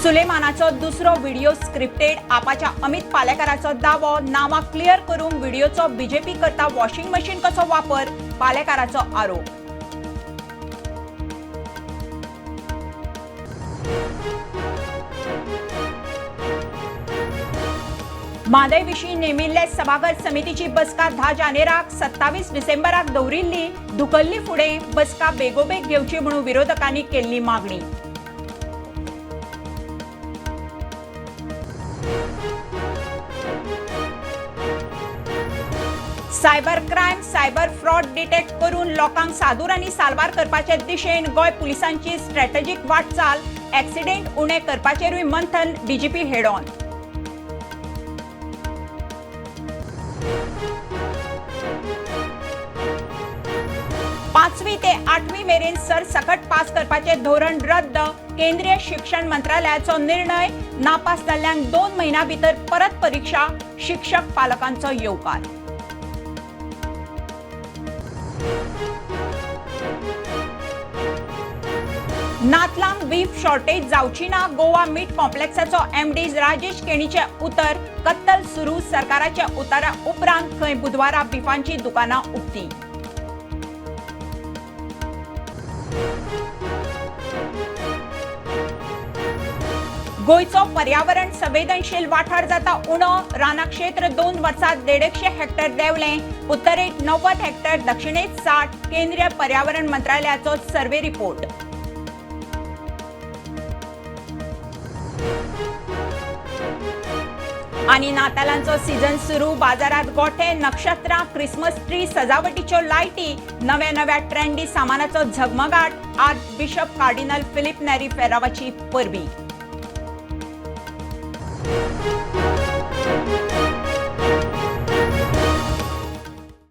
सुलेमानाचो दुसरो video scripted आपाच्या Amit पालेकाराचो दावो नावा क्लियर करून व्हिडिओचो बीजेपी करता वॉशिंग मशीन कसो वापर पालेकाराचो आरोप। म्हादय विशीं नेमिल्ले सभाघर समितीची बसका 10 जानेराक 27 डिसेंबराक दवरिल्ली धुकल्ली फुडें बसका बेगोबेग घेवची म्हणून विरोधकांनी केल्ली मागणी। Cyber crime cyber fraud detect करून लोकांक सादूर आनी साल्वार करपाचे दिशेन गोय पुलिसांची स्ट्रॅटेजीक वाटचाल एक्सिडेंट उणे करपाचेरूय मंथन डीजीपी हेड ऑन। पांचवी ते 8वी मेरेन सरसकट पास करपाचे धोरण रद्द केंद्रीय शिक्षण मंत्रालयाचो निर्णय नापास जाल्ल्यांक 2 महिन्यां भितर परत परीक्षा शिक्षक पालकांचो येवकार। नातलांक बीफ शॉर्टेज जावची ना गोवा मीट कॉम्प्लेक्साचो एमडी राजेश केणीचे उतर कत्तल सुरू सरकाराच्या उतारा उपरांत खंय बुधवारा बिफांची दुकानां उक्ती। गोयचो पर्यावरण संवेदनशील वाठार जाता उणो राना क्षेत्र 2 वर्सांत 150 हेक्टर देंवले उत्तरेक 90 हेक्टर दक्षिणेक 60 केंद्रीय पर्यावरण मंत्रालयाचो सर्वे रिपोर्ट। आणि नातालांचो सीझन सुरू बाजारात गोठे नक्षत्रां क्रिसमस ट्री सजावटीच्यो लायटी नव्या ट्रेंडी सामानाचो झगमगाट आर्च बिशप कार्डिनल फिलिप नेरी फेरावाची परबी।